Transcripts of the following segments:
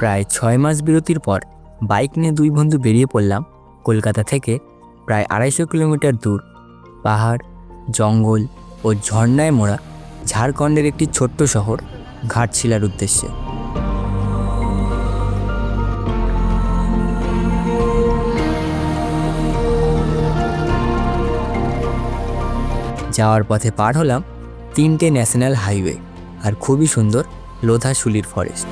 প্রায় 6 মাস বিরতির পর বাইক নিয়ে দুই বন্ধু বেরিয়ে পড়লাম কলকাতা থেকে প্রায় 250 কিলোমিটার দূর পাহাড়, জঙ্গল ও ঝর্ণায় মোড়া ঝাড়খণ্ডের একটি ছোট্ট শহর ঘাটশিলার উদ্দেশ্যে। যাওয়ার পথে পার হলাম 3টে ন্যাশনাল হাইওয়ে আর খুবই সুন্দর লোধাশুলির ফরেস্ট।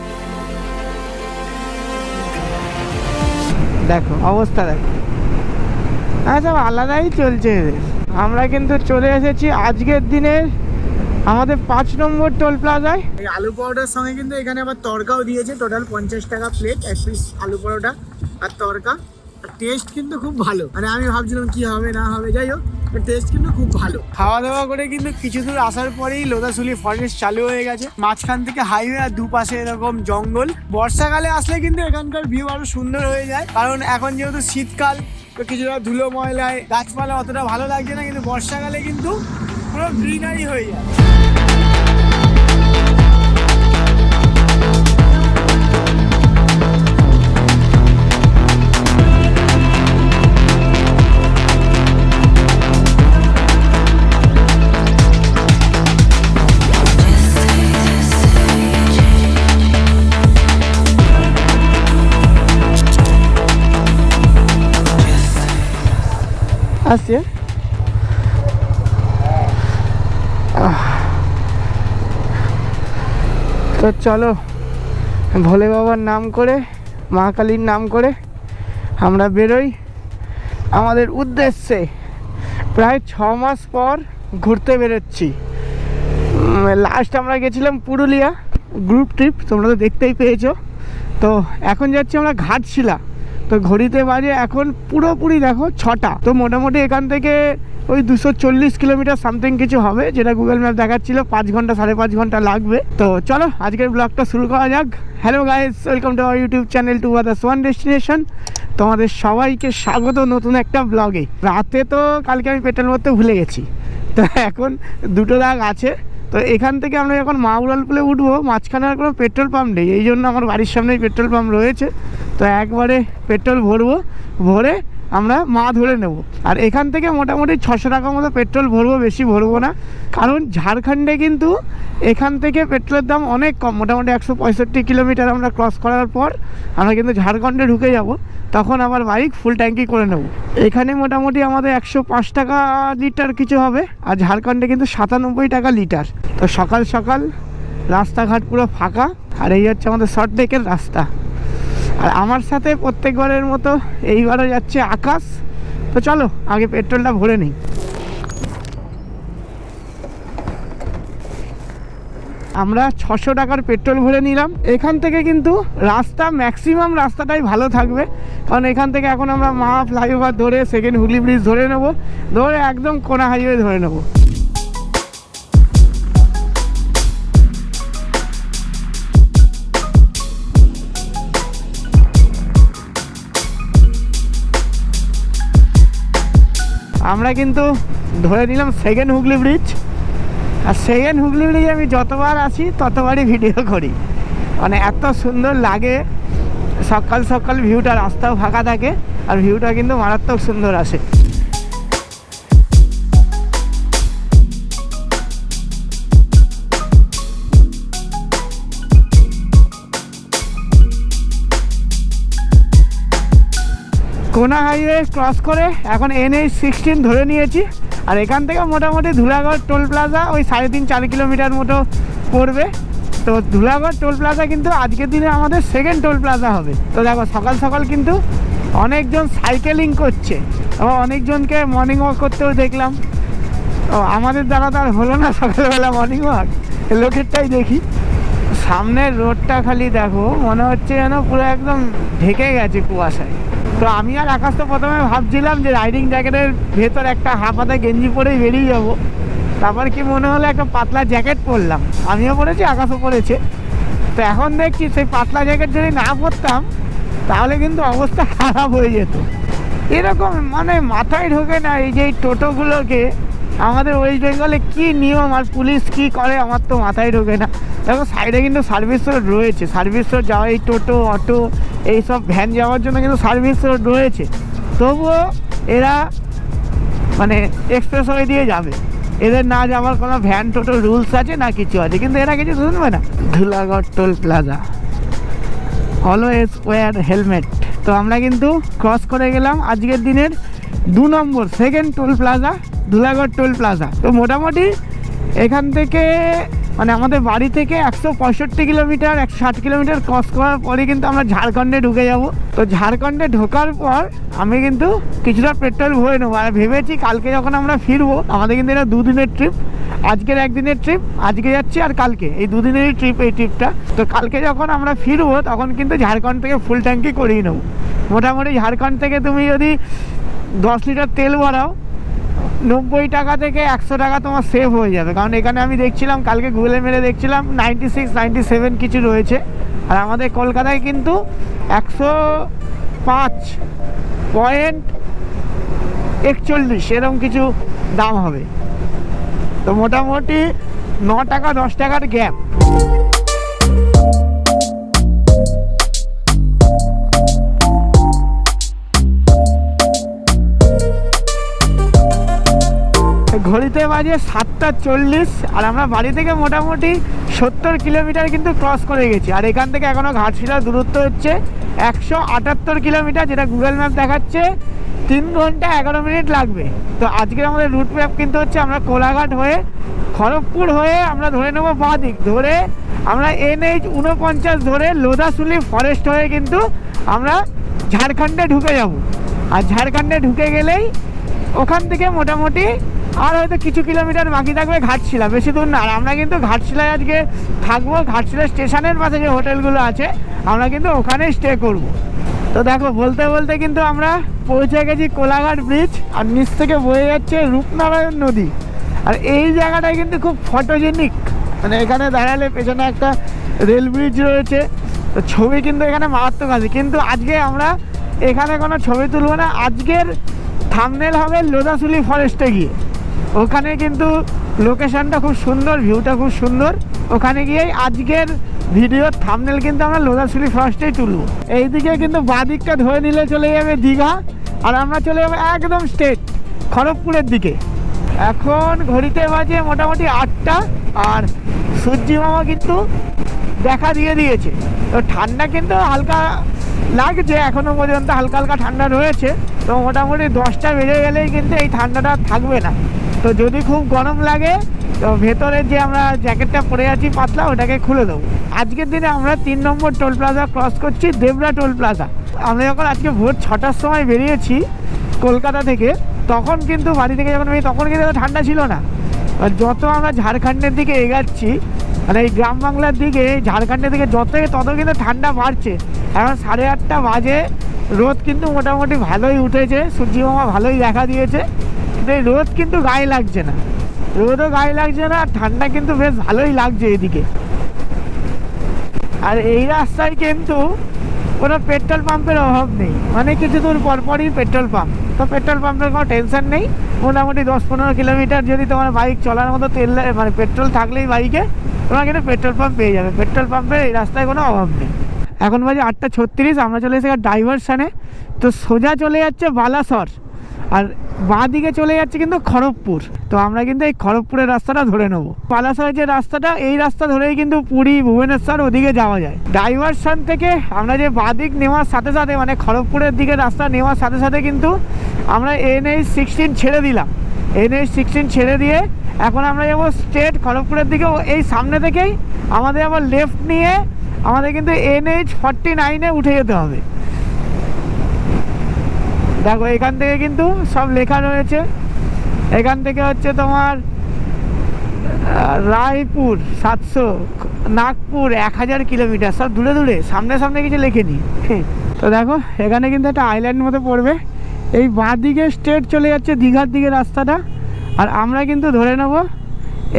দেখো অবস্থা দেখো, সব আলাদাই চলছে। আমরা কিন্তু চলে এসেছি আজকের দিনের আমাদের 5 নম্বর টোল প্লাজায়। এই আলু পরোটার সঙ্গে কিন্তু এখানে আবার তড়কাও দিয়েছে। টোটাল 50 টাকা প্লেট, এক পিস আলু পরোটা আর তড়কা। টেস্ট কিন্তু খুব ভালো, মানে আমি ভাবছিলাম কি হবে না হবে, যাই হোক টেস্ট কিন্তু খুব ভালো। খাওয়া দাওয়া করে কিন্তু কিছু দূর আসার পরেই লোধাশুলি ফরেস্ট চালু হয়ে গেছে। মাঝখান থেকে হাইওয়ে আর দুপাশে এরকম জঙ্গল। বর্ষাকালে আসলে কিন্তু এখানকার ভিউ আরো সুন্দর হয়ে যায়, কারণ এখন যেহেতু শীতকাল তো কিছুটা ধুলো ময়লায় গাছপালা অতটা ভালো লাগছে না, কিন্তু বর্ষাকালে কিন্তু পুরো গ্রিনারি হয়ে যায়। আসছে তো চলো, ভোলে বাবার নাম করে, মা কালীর নাম করে আমরা বেরোই আমাদের উদ্দেশ্যে। প্রায় 6 মাস পর ঘুরতে বেরোচ্ছি। লাস্ট আমরা গেছিলাম পুরুলিয়া গ্রুপ ট্রিপ, তোমরা তো দেখতেই পেয়েছো। তো এখন যাচ্ছি আমরা ঘাটশিলা। তো ঘড়িতে বাজে এখন পুরোপুরি দেখো 6টা। তো মোটামুটি এখান থেকে ওই 240 কিলোমিটার সামথিং কিছু হবে, যেটা গুগল ম্যাপ দেখাচ্ছিল 5 ঘন্টা 5.5 ঘন্টা লাগবে। তো চলো আজকের ব্লগটা শুরু করা যাক। Hello guys, welcome to our YouTube channel to others one destination. তোমাদের সবাইকে স্বাগত নতুন একটা ব্লগে। রাতে তো কালকে আমি পেট্রোল ভরতে ভুলে গেছি, তো এখন 2টো দাগ আছে। তো এখান থেকে আমরা যখন মাউরালপুলে উঠবো, মাঝখানে আর কোনো পেট্রোল পাম্প নেই, এই জন্য আমার বাড়ির সামনেই পেট্রোল পাম্প রয়েছে। তো একবারে পেট্রোল ভরবো, ভরে আমরা মা ধরে নেব। আর এখান থেকে মোটামুটি 600 টাকা মতো পেট্রোল ভরবো, বেশি ভরবো না, কারণ ঝাড়খণ্ডে কিন্তু এখান থেকে পেট্রোলের দাম অনেক কম। মোটামুটি 165 কিলোমিটার আমরা ক্রস করার পর আমরা কিন্তু ঝাড়খণ্ডে ঢুকে যাব, তখন আবার বাইক ফুল ট্যাঙ্কি করে নেব। এখানে মোটামুটি আমাদের 105 টাকা লিটার কিছু হবে, আর ঝাড়খণ্ডে কিন্তু 97 টাকা লিটার। তো সকাল সকাল রাস্তাঘাট পুরো ফাঁকা, আর এই হচ্ছে আমাদের শর্ট ট্রেকের রাস্তা। আর আমার সাথে প্রত্যেকবারের মতো এইবারও যাচ্ছে আকাশ। তো চলো আগে পেট্রোলটা ভরে নিই। আমরা 600 টাকার পেট্রোল ভরে নিলাম। এখান থেকে কিন্তু রাস্তা ম্যাক্সিমাম রাস্তাটাই ভালো থাকবে, কারণ এখান থেকে এখন আমরা মা ফ্লাইওভার ধরে সেকেন্ড হুগলি ব্রিজ ধরে নেব, ধরে একদম কোনা হাইওয়ে ধরে নেব। আমরা কিন্তু ধরে নিলাম সেকেন্ড হুগলি ব্রিজ। আর সেকেন্ড হুগলি ব্রিজে আমি যতবার আসি ততবারই ভিডিও করি, মানে এত সুন্দর লাগে। সকাল সকাল ভিউটা, রাস্তাও ফাঁকা থাকে আর ভিউটা কিন্তু মারাত্মক সুন্দর আসে। কোনা হাইওয়ে ক্রস করে এখন NH-16 ধরে নিয়েছি। আর এখান থেকে মোটামুটি ধুলাগড় টোল প্লাজা ওই 3.5-4 কিলোমিটার মতো পড়বে। তো ধুলাগড় টোল প্লাজা কিন্তু আজকের দিনে আমাদের সেকেন্ড টোল প্লাজা হবে। তো দেখো সকাল সকাল কিন্তু অনেকজন সাইকেলিং করছে, আবার অনেকজনকে মর্নিং ওয়াক করতেও দেখলাম। ও আমাদের দ্বারা তো আর হলো না সকালবেলা মর্নিং ওয়াক, লোকেরটাই দেখি। সামনের রোডটা খালি দেখো, মনে হচ্ছে যেন পুরো একদম ঢেকে গেছে কুয়াশায়। তো আমি আর আকাশ তো প্রথমে ভাবছিলাম যে রাইডিং জ্যাকেটের ভেতর একটা হাফ হাতা গেঞ্জি পরেই বেরিয়ে যাবো। তারপর কি মনে হলো একটা পাতলা জ্যাকেট পরলাম, আমিও পরেছি আকাশও পরেছে। তো এখন দেখছি সেই পাতলা জ্যাকেট যদি না পরতাম তাহলে কিন্তু অবস্থা খারাপ হয়ে যেত। এরকম মানে মাথায় ঢোকে না এই যে এই টোটোগুলোকে আমাদের ওয়েস্ট বেঙ্গলে কী নিয়ম আর পুলিশ কী করে আমার তো মাথায় ঢোকে না। দেখো সাইডে কিন্তু সার্ভিস রোড রয়েছে, সার্ভিস রোড যাওয়া, এই টোটো অটো এইসব ভ্যান যাওয়ার জন্য কিন্তু সার্ভিস রোড রয়েছে, তবুও এরা মানে এক্সপ্রেসওয়ে দিয়ে যাবে। এদের না যাওয়ার কোনো ভ্যান টোটো রুলস আছে না কিছু আছে, কিন্তু এরা কিছু শুনবে না। Dhulagarh toll plaza, always wear helmet. তো আমরা কিন্তু ক্রস করে গেলাম আজকের দিনের 2 number second toll plaza, Dhulagarh toll plaza. তো মোটামুটি এখান থেকে মানে আমাদের বাড়ি থেকে 165 কিলোমিটার 160 কিলোমিটার ক্রস করার পরে কিন্তু আমরা ঝাড়খণ্ডে ঢুকে যাব। তো ঝাড়খণ্ডে ঢোকার পর আমি কিন্তু কিছুটা পেট্রোল ভরে নেবো, আর ভেবেছি কালকে যখন আমরা ফিরবো, আমাদের কিন্তু এটা 2 দিনের ট্রিপ, আজকের একদিনের ট্রিপ, আজকে যাচ্ছি আর কালকে, এই 2 দিনেরই ট্রিপ এই ট্রিপটা। তো কালকে যখন আমরা ফিরবো তখন কিন্তু ঝাড়খণ্ড থেকে ফুল ট্যাঙ্কি করিয়ে নেবো। মোটামুটি ঝাড়খণ্ড থেকে তুমি যদি 10 লিটার তেল ভরাও 90 টাকা থেকে 100 টাকা তোমার সেভ হয়ে যাবে। কারণ এখানে আমি দেখছিলাম কালকে গুগলে মেরে দেখছিলাম 96 97 কিছু রয়েছে, আর আমাদের কলকাতায় কিন্তু 105.41 এরকম কিছু দাম হবে। তো মোটামুটি 9 টাকা 10 টাকার গ্যাপ। ঘড়িতে বাজে 7:40, আর আমরা বাড়ি থেকে মোটামুটি 70 কিলোমিটার কিন্তু ক্রস করে গেছি। আর এখান থেকে এখনও ঘাটশিলার দূরত্ব হচ্ছে 178 কিলোমিটার, যেটা গুগল ম্যাপ দেখাচ্ছে 3 ঘন্টা 11 মিনিট লাগবে। তো আজকের আমাদের রুট ম্যাপ কিন্তু হচ্ছে আমরা কোলাঘাট হয়ে খড়গপুর হয়ে আমরা ধরে নেবো বাঁ দিক ধরে, আমরা NH 49 ধরে লোধাশুলি ফরেস্ট হয়ে কিন্তু আমরা ঝাড়খণ্ডে ঢুকে যাব। আর ঝাড়খণ্ডে ঢুকে গেলেই ওখান থেকে মোটামুটি আর হয়তো কিছু কিলোমিটার বাকি থাকবে ঘাটশিলা, বেশি দূর না। আর আমরা কিন্তু ঘাটশিলায় আজকে থাকবো, ঘাটশিলা স্টেশনের পাশে যে হোটেলগুলো আছে আমরা কিন্তু ওখানেই স্টে করব। তো দেখো বলতে বলতে কিন্তু আমরা পৌঁছে গেছি কোলাঘাট ব্রিজ, আর নিচ থেকে বয়ে যাচ্ছে রূপনারায়ণ নদী। আর এই জায়গাটায় কিন্তু খুব ফটোজেনিক, মানে এখানে দাঁড়ালে পেছনে একটা রেল ব্রিজ রয়েছে, তো ছবি কিন্তু এখানে মারাত্মক আছে। কিন্তু আজকে আমরা এখানে কোনো ছবি তুলব না, আজকের থাম্বনেল হবে লোধাশুলি ফরেস্টে গিয়ে। ওখানে কিন্তু লোকেশনটা খুব সুন্দর, ভিউটা খুব সুন্দর, ওখানে গিয়েই আজকের ভিডিওর থাম্বনেল কিন্তু আমরা লোধাশুলি ফরেস্টেই তুলব। এইদিকে কিন্তু বাঁদিকটা ধরে নিলে চলে যাবে দীঘা, আর আমরা চলে যাবো একদম স্ট্রেট খড়গপুরের দিকে। এখন ঘড়িতে বাজে মোটামুটি 8টা, আর সূর্যি মামা কিন্তু দেখা দিয়ে দিয়েছে। তো ঠান্ডা কিন্তু হালকা লাগছে, এখনও পর্যন্ত হালকা হালকা ঠান্ডা রয়েছে। তো মোটামুটি 10টা বেজে গেলেই কিন্তু এই ঠান্ডাটা থাকবে না। তো যদি খুব গরম লাগে তো ভেতরের যে আমরা জ্যাকেটটা পরে আছি পাতলা, ওটাকে খুলে দেবো। আজকের দিনে আমরা 3 নম্বর টোল প্লাজা ক্রস করছি, দেবরা টোল প্লাজা। আমরা যখন আজকে ভোর 6টার সময় বেরিয়েছি কলকাতা থেকে, তখন কিন্তু বাড়ি থেকে যখন তখন কিন্তু ঠান্ডা ছিল না। আর যত আমরা ঝাড়খণ্ডের দিকে এগাচ্ছি, মানে এই গ্রাম বাংলার দিকে ঝাড়খণ্ডের দিকে তত কিন্তু ঠান্ডা বাড়ছে। এখন 8:30 বাজে, রোদ কিন্তু মোটামুটি ভালোই উঠেছে, সূর্যি মামা ভালোই দেখা দিয়েছে, কিন্তু এই রোদ কিন্তু গায়ে লাগছে না, রোদও গায়ে লাগছে না, আর ঠান্ডা কিন্তু বেশ ভালোই লাগছে এদিকে। আর এই রাস্তায় কিন্তু কোনো পেট্রোল পাম্পের অভাব নেই, মানে কিছু দূর পরপরই পেট্রোল পাম্প। তো পেট্রোল পাম্পের কোনো টেনশন নেই। মোটামুটি 10-15 কিলোমিটার যদি তোমার বাইক চলার মতো তেল মানে পেট্রোল থাকলেই বাইকে তোমরা কিন্তু পেট্রোল পাম্প পেয়ে যাবে। পেট্রোল পাম্পের এই রাস্তায় কোনো অভাব নেই। এখন বাজে 8:36, আমরা চলে এসেছি ডাইভারশানে। তো সোজা চলে যাচ্ছে বালাসর, আর বাঁ দিকে চলে যাচ্ছে কিন্তু খড়গপুর। তো আমরা কিন্তু এই খড়গপুরের রাস্তাটা ধরে নেবো। বালাসরের যে রাস্তাটা, এই রাস্তা ধরেই কিন্তু পুরী ভুবনেশ্বর ওদিকে যাওয়া যায়। ডাইভারশন থেকে আমরা যে বাঁ দিক নেওয়ার সাথে সাথে, মানে খড়গপুরের দিকে রাস্তা নেওয়ার সাথে সাথে কিন্তু আমরা NH 16 ছেড়ে দিলাম। NH 16 ছেড়ে দিয়ে এখন আমরা যাবো স্ট্রেট খড়গপুরের দিকে। এই সামনে থেকেই আমাদের আবার লেফট নিয়ে আমাদের কিন্তু NH 49-এ উঠে যেতে হবে। দেখো এখান থেকে কিন্তু সব লেখা রয়েছে। এখান থেকে হচ্ছে তোমার রায়পুর 700, নাগপুর 1000 কিলোমিটার, সব দূরে দূরে, সামনে সামনে কিছু লেখেনি। তো দেখো এখানে কিন্তু একটা আইল্যান্ড মতো পড়বে। এই বাঁ দিকে স্ট্রেট চলে যাচ্ছে দীঘার দিকে রাস্তাটা, আর আমরা কিন্তু ধরে নেব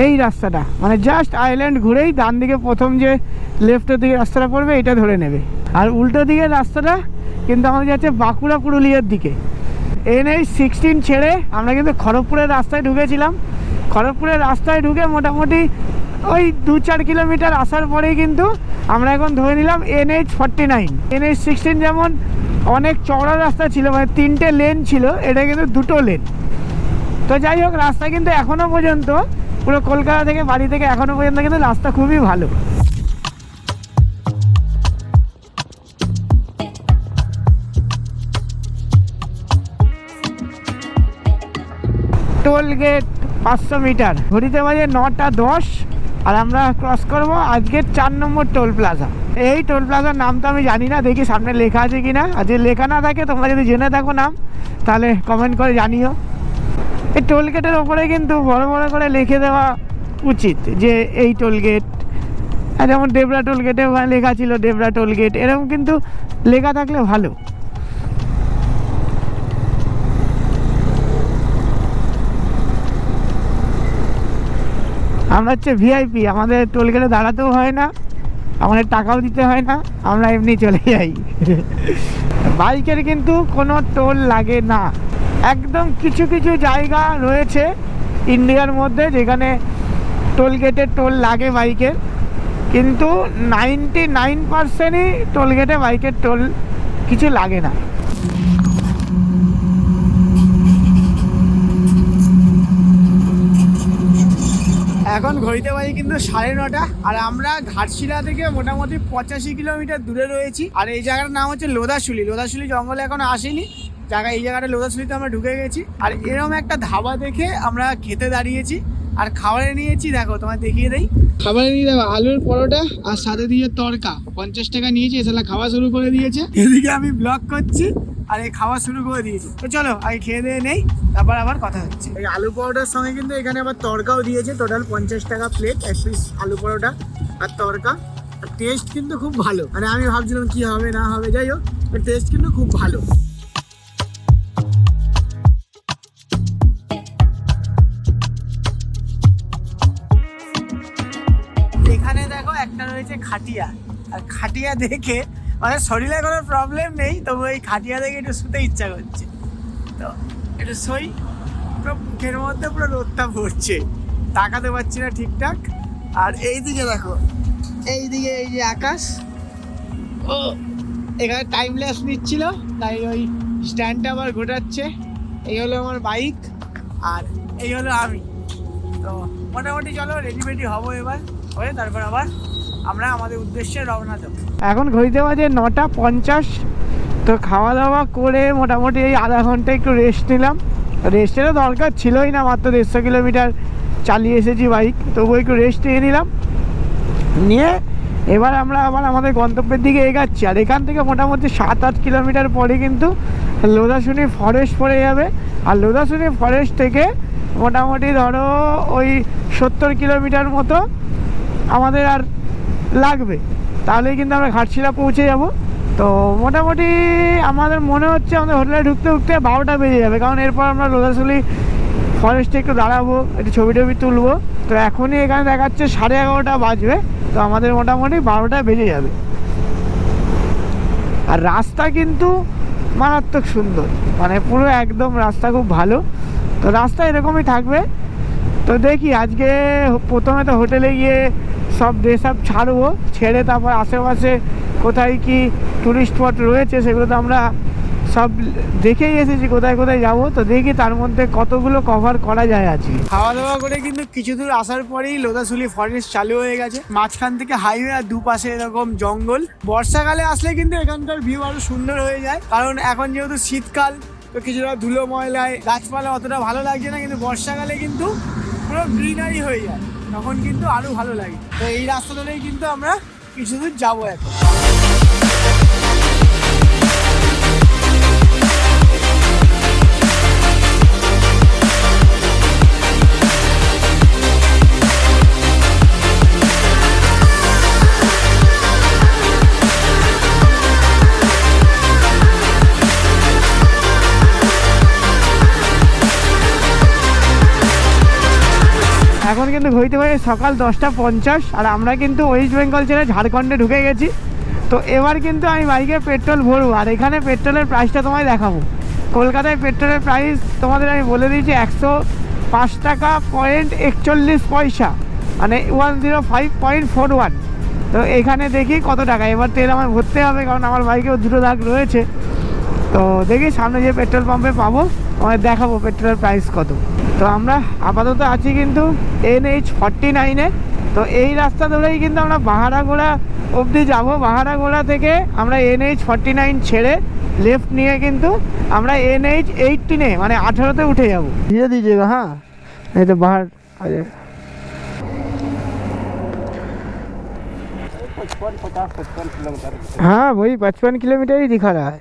এই রাস্তাটা, মানে জাস্ট আইল্যান্ড ঘুরেই ডান দিকে প্রথম যে লেফটের দিকে রাস্তাটা পড়বে এটা ধরে নেবে। আর উল্টো দিকের রাস্তাটা কিন্তু আমাদের যাচ্ছে বাঁকুড়া পুরুলিয়ার দিকে। NH-16 ছেড়ে আমরা কিন্তু খড়গপুরের রাস্তায় ঢুকেছিলাম। খড়গপুরের রাস্তায় ঢুকে মোটামুটি ওই 2-4 কিলোমিটার আসার পরেই কিন্তু আমরা এখন ধরে নিলাম NH-49। NH-16 যেমন অনেক চওড়া রাস্তা ছিল, মানে 3টে লেন ছিল, এটা কিন্তু 2টো লেন। তো যাই হোক, রাস্তা কিন্তু এখনও পর্যন্ত পুরো কলকাতা থেকে বাড়ি থেকে এখনও পর্যন্ত কিন্তু রাস্তা খুবই ভালো। টোল গেট 500 মিটার, ঘড়িতে বাজে 9:10 আর আমরা ক্রস করব আজকের 4 নম্বর টোল প্লাজা। এই টোল প্লাজার নাম তো আমি জানি না, দেখি সামনে লেখা আছে কিনা। আর যদি লেখা না থাকে, তোমরা যদি জেনে থাকো নাম, তাহলে কমেন্ট করে জানিও। এই টোল গেটের ওপরে কিন্তু বড় বড় করে লিখে দেওয়া উচিত যে এই টোল গেট। আর যেমন ডেবরা টোল গেটে লেখা ছিল ডেবরা টোল গেট, এরকম কিন্তু লেখা থাকলে ভালো। আমরা হচ্ছে ভিআইপি, আমাদের টোল গেটে দাঁড়াতেও হয় না, আমাদের টাকাও দিতে হয় না, আমরা এমনি চলে যাই। বাইকের কিন্তু কোনো টোল লাগে না। একদম কিছু কিছু জায়গা রয়েছে ইন্ডিয়ার মধ্যে যেখানে টোল গেটের টোল লাগে বাইকের, কিন্তু 99%ই টোল গেটে বাইকের টোল কিছু লাগে না। এখন ঘড়িতে বাজে কিন্তু 9:30 আর আমরা ঘাটশিলা থেকে মোটামুটি 85 কিলোমিটার দূরে রয়েছি। আর এই জায়গাটার নাম হচ্ছে লোধাশুলি। লোধাশুলি জঙ্গলে এখনো আসেনি এই জায়গাটা লোধাশুলিতে আমরা ঢুকে গেছি। আর এরকম একটা ধাবা দেখে আমরা খেতে দাঁড়িয়েছি আর খাবারে নিয়েছি, দেখো তোমায় দেখিয়ে দেই। খাবারে নিয়ে দেখো আলুর পরোটা আর সাথে দিয়ে তড়কা, 50 টাকা নিয়েছি। এসে খাওয়া শুরু করে দিয়েছে, এদিকে আমি ব্লগ করছি আর এই খাওয়া শুরু করে দিয়েছি। তো চলো আগে খেয়ে দিয়ে নেই, তারপর আবার কথা হচ্ছে। এই আলু পরোটার সঙ্গে কিন্তু এখানে আবার তড়কাও দিয়েছে। টোটাল 50 টাকা প্লেট, 1 পিস আলু পরোটা আর তড়কা। আর টেস্ট কিন্তু খুব ভালো, মানে আমি ভাবছিলাম কি হবে না হবে, যাই হোক টেস্ট কিন্তু খুব ভালো। এখানে দেখো একটা রয়েছে খাটিয়া, আর খাটিয়া দেখে মানে শরীরে কোনো প্রবলেম নেই, তবু এই খাটিয়া দেখে একটু শুতে ইচ্ছা করছে। তো একটু সই, পুরো মুখের মধ্যে পুরো রোদটা পড়ছে, তাকাতে পারছি না ঠিকঠাক। আর এইদিকে দেখো, এইদিকে এই যে আকাশ, ও এখানে টাইম ল্যাপস নিচ্ছিল, তাই ওই স্ট্যান্ডটা আবার ঘোরাচ্ছে। এই হলো আমার বাইক আর এই হলো আমি। তো মোটামুটি চলো রেডি হবো এবার, হয়ে তারপর আবার আমরা আমাদের উদ্দেশ্যে রওনা দেবো। এখন ঘড়িতে বাজে 9:50। তো খাওয়া দাওয়া করে মোটামুটি এই আধা ঘন্টা একটু রেস্ট নিলাম। রেস্টেরও দরকার ছিলই না, মাত্র 150 কিলোমিটার চালিয়ে এসেছি বাইক, তবু একটু রেস্ট নিয়ে নিলাম। নিয়ে এবার আমরা আবার আমাদের গন্তব্যের দিকে এগাচ্ছি। আর এখান থেকে মোটামুটি 7-8 কিলোমিটার পরে কিন্তু লোধাশুনি ফরেস্ট পড়ে যাবে। আর লোধাশুনি ফরেস্ট থেকে মোটামুটি ধরো ওই 70 কিলোমিটার মতো আমাদের আর লাগবে, তাহলেই কিন্তু আমরা ঘাটশিলা পৌঁছে যাব। তো মোটামুটি আমাদের মনে হচ্ছে আমাদের হোটেলে ঢুকতে 12টা বেজে যাবে, কারণ এরপর আমরা লোধাশুলি ফরেস্টে একটু দাঁড়াবো, একটু ছবি তুলবো। তো এখনই এখানে দেখাচ্ছে 11:30 বাজবে, তো আমাদের মোটামুটি 12টা বেজে যাবে। আর রাস্তা কিন্তু মারাত্মক সুন্দর, মানে পুরো একদম রাস্তা খুব ভালো। তো রাস্তা এরকমই থাকবে। তো দেখি আজকে প্রথমে তো হোটেলে গিয়ে সব ড্রেস আপ ছাড়বো, ছেড়ে তারপর আশেপাশে কোথায় কি টুরিস্ট স্পট রয়েছে সেগুলো তো আমরা সব দেখেই এসেছি, কোথায় কোথায় যাবো। তো দেখি তার মধ্যে কতগুলো কভার করা যায় আজকে। খাওয়া দাওয়া করে কিন্তু কিছু দূর আসার পরেই লোধাশুলি ফরেস্ট চালু হয়ে গেছে। মাঝখান থেকে হাইওয়ে আর দুপাশে এরকম জঙ্গল। বর্ষাকালে আসলে কিন্তু এখানকার ভিউ আরো সুন্দর হয়ে যায়, কারণ এখন যেহেতু শীতকাল, তো কিছুটা ধুলো ময়লায় গাছপালা অতটা ভালো লাগছে না, কিন্তু বর্ষাকালে কিন্তু পুরো গ্রিনারি হয়ে যায়, তখন কিন্তু আরো ভালো লাগে। তো এই রাস্তা ধরেই কিন্তু আমরা কিছু দূর যাবো এখন। এখন কিন্তু ঘড়িতে বাজে সকাল 10:50 আর আমরা কিন্তু ওয়েস্ট বেঙ্গল ছেড়ে ঝাড়খণ্ডে ঢুকে গেছি। তো এবার কিন্তু আমি বাইকে পেট্রোল ভরবো, আর এখানে পেট্রোলের প্রাইসটা তোমায় দেখাবো। কলকাতায় পেট্রোলের প্রাইস তোমাদের আমি বলে দিয়েছি 105 টাকা পয়েন্ট 41 পয়সা, মানে 105.41। তো এখানে দেখি কত টাকা। এবার তেল আমার ভরতে হবে, কারণ আমার বাইকেও দুটো দাগ রয়েছে। তো দেখি সামনে যে পেট্রোল পাম্পে পাবো আমাদের দেখাবো পেট্রোলের প্রাইস কত। তো আমরা আপাতত আছি কিন্তু NH49-এ। তো এই রাস্তা ধরেই কিন্তু আমরা বাহারাগোড়া অবধি যাব। বাহারাগোড়া থেকে আমরা NH49 ছেড়ে লেফট নিয়ে কিন্তু আমরা NH18-এ মানে 18-তে উঠে যাবো। দিয়ে দিয়েছে হ্যাঁ, এই তো বাহার আছে। हाँ वही 55 किलोमीटर ही दिखा रहा है।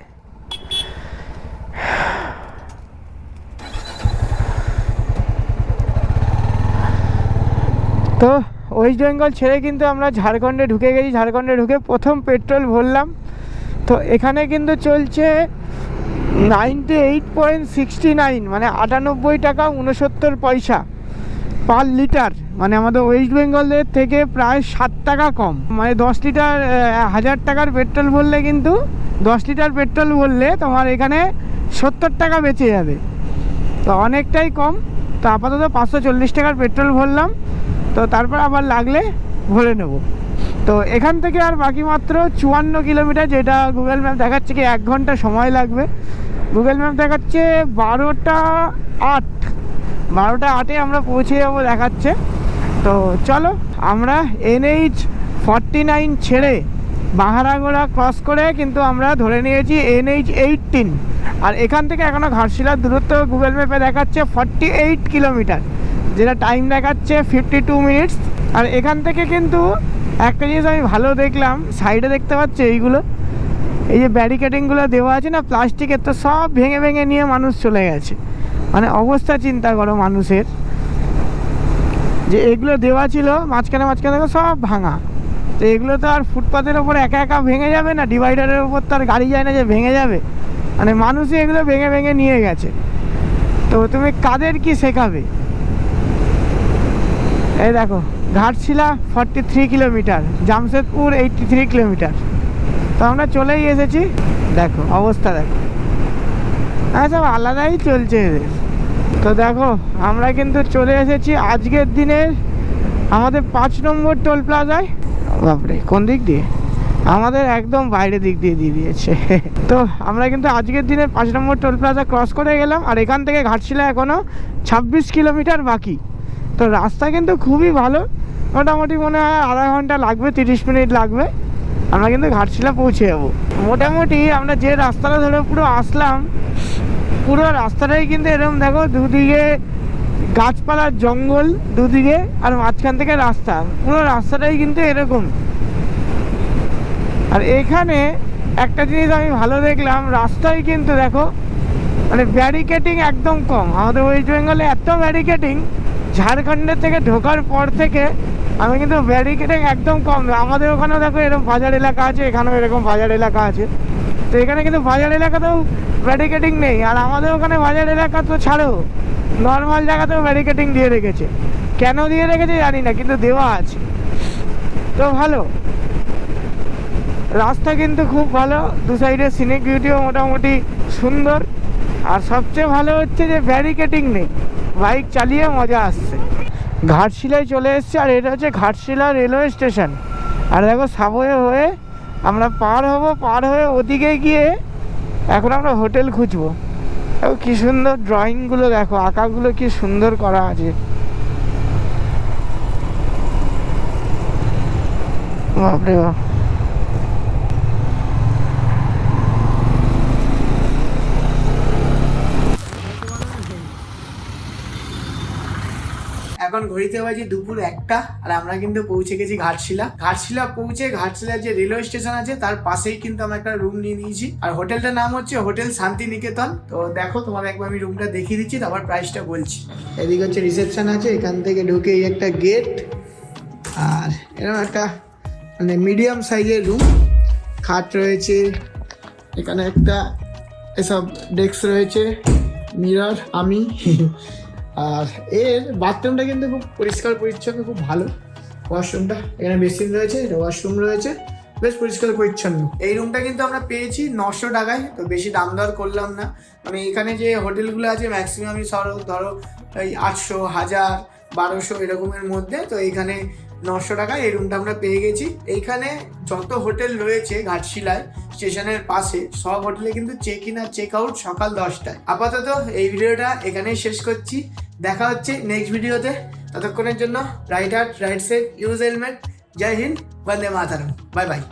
তো ওয়েস্ট বেঙ্গল ছেড়ে কিন্তু আমরা ঝাড়খণ্ডে ঢুকে গেছি। ঝাড়খণ্ডে ঢুকে প্রথম পেট্রোল ভরলাম। তো এখানে কিন্তু চলছে 98.69 মানে 98 টাকা 69 পয়সা পার লিটার, মানে আমাদের ওয়েস্ট বেঙ্গলের থেকে প্রায় 7 টাকা কম। মানে 10 লিটার 1000 টাকার পেট্রোল ভরলে কিন্তু 10 লিটার পেট্রোল ভরলে তোমার এখানে 70 টাকা বেঁচে যাবে। তো অনেকটাই কম। তো আপাতত 540 টাকার পেট্রোল ভরলাম, তো তারপর আবার লাগলে ভরে নেব। তো এখান থেকে আর বাকি মাত্র 54 কিলোমিটার, যেটা গুগল ম্যাপ দেখাচ্ছে কি 1 ঘন্টা সময় লাগবে। গুগল ম্যাপ দেখাচ্ছে 12:08 আমরা পৌঁছে যাবো দেখাচ্ছে। তো চলো আমরা NH49 ছেড়ে বাহারাগোড়া ক্রস করে কিন্তু আমরা ধরে নিয়েছি NH18। আর এখান থেকে এখনও ঘাটশিলার দূরত্ব গুগল ম্যাপে দেখাচ্ছে 48 কিলোমিটার, যেটা টাইম দেখাচ্ছে 52 মিনিটস। আর এখান থেকে কিন্তু একটা জিনিস আমি ভালো দেখলাম, সাইডে দেখতে পাচ্ছি এইগুলো, এই যে ব্যারিকেডিংগুলো দেওয়া আছে না প্লাস্টিকের, তো সব ভেঙে ভেঙে নিয়ে মানুষ চলে গেছে। মানে অবস্থা চিন্তা করো মানুষের, যে এগুলো দেওয়া ছিল মাঝখানে দেখো সব ভাঙা। তো এগুলো তো আর ফুটপাথের ওপর একা একা ভেঙে যাবে না, ডিভাইডারের ওপর তো আর গাড়ি যায় না যে ভেঙে যাবে। মানে মানুষই এগুলো ভেঙে ভেঙে নিয়ে গেছে। তো তুমি কাদের কি শেখাবে? এই দেখো ঘাটশিলা 43 কিলোমিটার, জামশেদপুর 83 কিলোমিটার। তো আমরা চলেই এসেছি, দেখো অবস্থা দেখো, হ্যাঁ সব আলাদাই চলছে এদের। তো দেখো আমরা কিন্তু চলে এসেছি আজকের দিনের আমাদের 5 নম্বর টোল প্লাজায়। বাপরে কোন দিক দিয়ে? আমাদের একদম বাইরের দিক দিয়ে দিয়েছে। তো আমরা কিন্তু আজকের দিনের 5 নম্বর টোল প্লাজা ক্রস করে গেলাম। আর এখান থেকে ঘাটশিলা এখনও 26 কিলোমিটার বাকি। তো রাস্তা কিন্তু খুবই ভালো, মোটামুটি মনে হয় আধা ঘন্টা লাগবে, 30 মিনিট লাগবে, আমরা কিন্তু ঘাটশিলা পৌঁছে যাবো। মোটামুটি আমরা যে রাস্তাটা ধরে পুরো আসলাম, পুরো রাস্তাটাই কিন্তু এরকম দেখো, দুদিকে গাছপালার জঙ্গল দুদিকে, আর মাঝখান থেকে রাস্তা, পুরো রাস্তাটাই কিন্তু এরকম। আর এখানে একটা জিনিস আমি ভালো দেখলাম, রাস্তায় কিন্তু দেখো মানে ব্যারিকেডিং একদম কম। আমাদের ওয়েস্ট বেঙ্গলে এত ব্যারিকেডিং, ঝাড়খণ্ডের থেকে ঢোকার পর থেকে আমি কিন্তু ব্যারিকেডিং একদম কম। আমাদের ওখানেও দেখো এরকম বাজার এলাকা আছে, এখানেও এরকম বাজার এলাকা আছে। তো এখানে কিন্তু বাজার এলাকাতেও ব্যারিকেডিং নেই, আর আমাদের ওখানে বাজার এলাকা তো ছাড়ো, নর্মাল জায়গাতেও ব্যারিকেডিং দিয়ে রেখেছে। কেন দিয়ে রেখেছে জানি না, কিন্তু দেওয়া আছে। তো ভালো রাস্তা কিন্তু খুব ভালো, দু সাইডে সিনিক বিউটিও মোটামুটি সুন্দর। আর সবচেয়ে ভালো হচ্ছে যে ব্যারিকেডিং নেই, বাইক চালিয়ে মজা আসছে। ঘাটশিলায় চলে এসছে, আর এটা হচ্ছে ঘাটশিলা রেলওয়ে স্টেশন। আর দেখো সাবওয়ে হয়ে আমরা পার হয়ে ওদিকে গিয়ে এখন আমরা হোটেল খুঁজবো। দেখো কি সুন্দর ড্রয়িংগুলো, দেখো আঁকাগুলো কি সুন্দর করা আছে। বাপরে বাপ, এখন ঘড়িতে বাজে দুপুর 1টা, আর আমরা কিন্তু পৌঁছে গেছি ঘাটশিলা পৌঁছে ঘাটশিলার যে রেলওয়ে স্টেশন আছে তার পাশেই কিন্তু আমরা একটা রুম নিয়ে নিয়েছি। আর হোটেলটার নাম হচ্ছে হোটেল শান্তিনিকেতন। তো দেখো তোমার একবার আমি রুমটা দেখিয়ে দিচ্ছি, তারপর প্রাইসটা বলছি। এদিকে হচ্ছে রিসেপশন আছে, এখান থেকে ঢুকে এই একটা গেট, আর এরকম একটা মানে মিডিয়াম সাইজের রুম, খাট রয়েছে, এখানে একটা এসব ডেস্ক রয়েছে, মিরর, আমি। আর এর বাথরুমটা কিন্তু খুব পরিষ্কার পরিচ্ছন্ন, খুব ভালো। ওয়াশরুমটা এখানে বেসিন রয়েছে, এটা ওয়াশরুম রয়েছে, বেশ পরিষ্কার পরিচ্ছন্ন। এই রুমটা কিন্তু আমরা পেয়েছি 900 টাকায়, তো বেশি দাম দর করলাম না। মানে এখানে যে হোটেলগুলো আছে ম্যাক্সিমামই ধরো এই 800, 1000, 1200 এরকমের মধ্যে। তো এইখানে 900 টাকায় এই রুমটা আমরা পেয়ে গেছি। এইখানে যত হোটেল রয়েছে ঘাটশিলায় স্টেশনের পাশে, সব হোটেলে কিন্তু চেক ইন আর চেক আউট সকাল 10টায়। আপাতত এই ভিডিওটা এখানেই শেষ করছি, দেখা হচ্ছে নেক্সট ভিডিওতে। ততক্ষণের জন্য ride hard, ride safe, use helmet. জয় হিন্দ, বন্দে মাতরম, বাই বাই।